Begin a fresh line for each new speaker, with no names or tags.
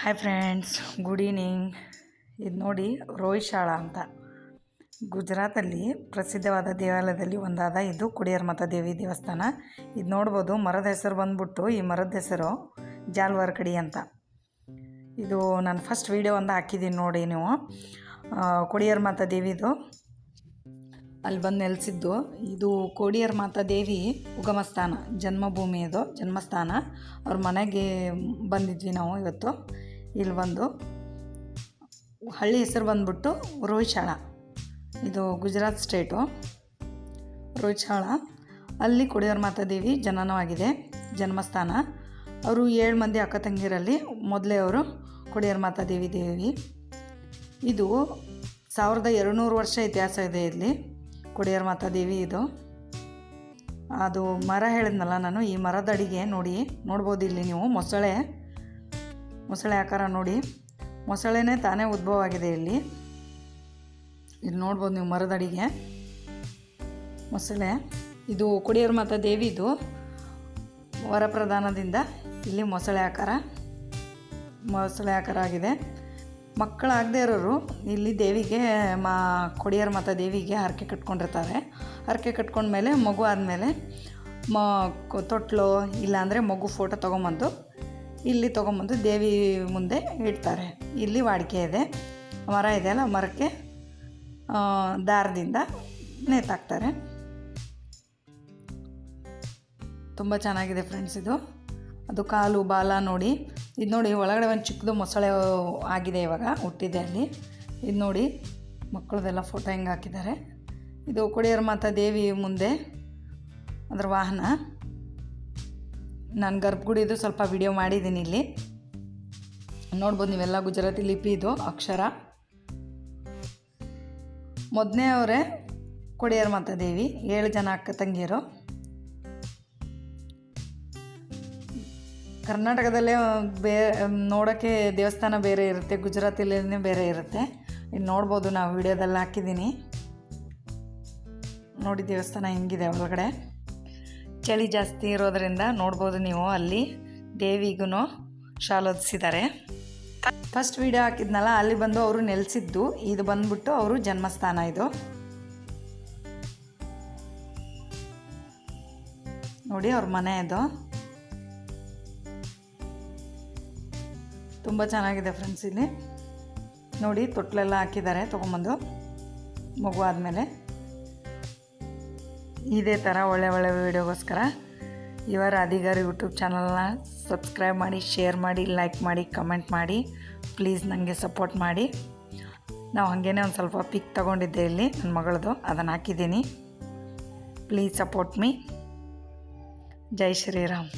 Hi friends, good evening. ಇದು ನೋಡಿ ರೋಹಿತ್ ಶಾಳಾ ಅಂತ ಗುಜರಾತಲ್ಲಿ ಪ್ರಸಿದ್ಧವಾದ ದೇವಾಲಯದಲ್ಲಿ ಒಂದಾದ ಇದು ಕೊಡಿಯರ್ಮಾತಾ ದೇವಿ ದೇವಸ್ಥಾನ. ಇದು ನೋಡ್ಬೋದು, ಮರದ ಹೆಸರು ಬಂದ್ಬಿಟ್ಟು ಈ ಮರದ ಹೆಸರು ಜಾಲ್ವಾರ್ ಕಡಿ ಅಂತ. ಇದು ನಾನು ಫಸ್ಟ್ ವೀಡಿಯೋ ಒಂದು ಹಾಕಿದ್ದೀನಿ ನೋಡಿ ನೀವು. ಕೊಡಿಯರ್ಮಾತಾ ದೇವಿದು ಅಲ್ಲಿ ಬಂದು ನೆಲೆಸಿದ್ದು. ಇದು ಕೊಡಿಯರ್ಮಾತಾ ದೇವಿ ಉಗಮಸ್ಥಾನ, ಜನ್ಮಭೂಮಿಯದು ಜನ್ಮಸ್ಥಾನ. ಅವ್ರ ಮನೆಗೆ ಬಂದಿದ್ವಿ ನಾವು ಇವತ್ತು. ಇಲ್ಲಿ ಬಂದು ಹಳ್ಳಿ ಹೆಸರು ಬಂದ್ಬಿಟ್ಟು ರೋಹಿತ್ ಶಾಳಾ. ಇದು ಗುಜರಾತ್ ಸ್ಟೇಟು ರೋಹಿತ್ ಶಾಳಾ. ಅಲ್ಲಿ ಕೊಡಿಯರ್ಮಾತಾ ದೇವಿ ಜನನವಾಗಿದೆ, ಜನ್ಮಸ್ಥಾನ. ಅವರು 7 ಮಂದಿ ಅಕ್ಕ ತಂಗಿರಲ್ಲಿ ಮೊದಲೇ ಅವರು ಕೊಡಿಯರ್ಮಾತಾ ದೇವಿ. ಇದು 1200 ವರ್ಷ ಇತಿಹಾಸ ಇದೆ ಇಲ್ಲಿ ಕೊಡಿಯರ್ಮಾತಾ ದೇವಿ. ಇದು ಅದು ಮರ ಹೇಳಿದ್ನಲ್ಲ ನಾನು, ಈ ಮರದ ಅಡಿಗೆ ನೋಡ್ಬೋದು ಇಲ್ಲಿ ನೀವು. ಮೊಸಳೆ ಆಕಾರ ನೋಡಿ, ಮೊಸಳೆನೇ ತಾನೇ ಉದ್ಭವ ಆಗಿದೆ ಇಲ್ಲಿ ನೋಡ್ಬೋದು ನೀವು. ಮರದ ಅಡಿಗೆ ಮೊಸಳೆ. ಇದು ಕೊಡಿಯರ್ಮಾತಾ ದೇವಿದು ವರಪ್ರದಾನದಿಂದ ಇಲ್ಲಿ ಮೊಸಳೆ ಆಕಾರ ಆಗಿದೆ. ಮಕ್ಕಳಾಗದೇ ಇರೋರು ಇಲ್ಲಿ ದೇವಿಗೆ ಕೊಡಿಯರ್ಮಾತಾ ದೇವಿಗೆ ಹರಕೆ ಕಟ್ಕೊಂಡಿರ್ತಾರೆ. ಹರಕೆ ಕಟ್ಕೊಂಡ್ಮೇಲೆ ಮಗು ಆದಮೇಲೆ ತೊಟ್ಲು ಇಲ್ಲಾಂದರೆ ಮಗು ಫೋಟೋ ತೊಗೊಂಬಂದು ಇಲ್ಲಿ ತೊಗೊಂಬಂದು ದೇವಿ ಮುಂದೆ ಇಡ್ತಾರೆ. ಇಲ್ಲಿ ವಾಡಿಕೆ ಇದೆ. ಮರ ಇದೆಯಲ್ಲ, ಮರಕ್ಕೆ ದಾರದಿಂದ ನೇತಾಕ್ತಾರೆ. ತುಂಬ ಚೆನ್ನಾಗಿದೆ ಫ್ರೆಂಡ್ಸ್ ಇದು. ಅದು ಕಾಲು ಬಾಲ ನೋಡಿ. ಇದು ನೋಡಿ, ಒಳಗಡೆ ಒಂದು ಚಿಕ್ಕದು ಮೊಸಳೆ ಆಗಿದೆ, ಇವಾಗ ಹುಟ್ಟಿದೆ ಅಲ್ಲಿ. ಇದು ನೋಡಿ, ಮಕ್ಕಳದೆಲ್ಲ ಫೋಟೋ ಹೆಂಗೆ ಹಾಕಿದ್ದಾರೆ. ಇದು ಕೊಡಿಯರ್ಮಾತಾ ದೇವಿ ಮುಂದೆ ಅದರ ವಾಹನ. ನಾನು ಗರ್ಭಗುಡಿದು ಸ್ವಲ್ಪ ವಿಡಿಯೋ ಮಾಡಿದ್ದೀನಿ ಇಲ್ಲಿ ನೋಡ್ಬೋದು ನೀವೆಲ್ಲ. ಗುಜರಾತಿ ಲಿಪಿ ಇದು ಅಕ್ಷರ. ಮೊದಲನೇ ಅವರೇ ಕೊಡಿಯರ್ಮಾತಾ ದೇವಿ. 7 ಜನ ಅಕ್ಕ ತಂಗಿಯರು. ಕರ್ನಾಟಕದಲ್ಲೇ ನೋಡೋಕ್ಕೆ ದೇವಸ್ಥಾನ ಬೇರೆ ಇರುತ್ತೆ, ಗುಜರಾತಿಲೇ ಬೇರೆ ಇರುತ್ತೆ. ಇಲ್ಲಿ ನೋಡ್ಬೋದು, ನಾವು ವಿಡಿಯೋದಲ್ಲಿ ಹಾಕಿದ್ದೀನಿ ನೋಡಿ ದೇವಸ್ಥಾನ ಹೆಂಗಿದೆ ಒಳಗಡೆ. ಚಳಿ ಜಾಸ್ತಿ ಇರೋದರಿಂದ ನೋಡ್ಬೋದು ನೀವು, ಅಲ್ಲಿ ದೇವಿಗೂ ಶಾಲು ಹೊದಿಸಿದ್ದಾರೆ. ಫಸ್ಟ್ ವಿಡಿಯೋ ಹಾಕಿದ್ನಲ್ಲ, ಅಲ್ಲಿ ಬಂದು ಅವರು ನೆಲೆಸಿದ್ದು. ಇದು ಬಂದ್ಬಿಟ್ಟು ಅವರು ಜನ್ಮಸ್ಥಾನ. ಇದು ನೋಡಿ ಅವ್ರ ಮನೆ. ಇದು ತುಂಬ ಚೆನ್ನಾಗಿದೆ ಫ್ರೆಂಡ್ಸ್. ಇಲ್ಲಿ ನೋಡಿ, ತೊಟ್ಲೆಲ್ಲ ಹಾಕಿದ್ದಾರೆ ತೊಗೊಂಬಂದು ಮಗು ಆದಮೇಲೆ. ಇದೇ ಥರ ಒಳ್ಳೆ ವೀಡಿಯೋಗೋಸ್ಕರ ಇವರ ಅಧಿಕಾರಿ ಯೂಟ್ಯೂಬ್ ಚಾನಲ್ನ ಸಬ್ಸ್ಕ್ರೈಬ್ ಮಾಡಿ, ಶೇರ್ ಮಾಡಿ, ಲೈಕ್ ಮಾಡಿ, ಕಮೆಂಟ್ ಮಾಡಿ. ಪ್ಲೀಸ್ ನನಗೆ ಸಪೋರ್ಟ್ ಮಾಡಿ. ನಾವು ಹಾಗೇನೆ ಒಂದು ಸ್ವಲ್ಪ ಪಿಕ್ ತೊಗೊಂಡಿದ್ದೆ ಇಲ್ಲಿ ನನ್ನ ಮಗಳದು, ಅದನ್ನು ಹಾಕಿದ್ದೀನಿ. Please support me. ಜೈ ಶ್ರೀರಾಮ್.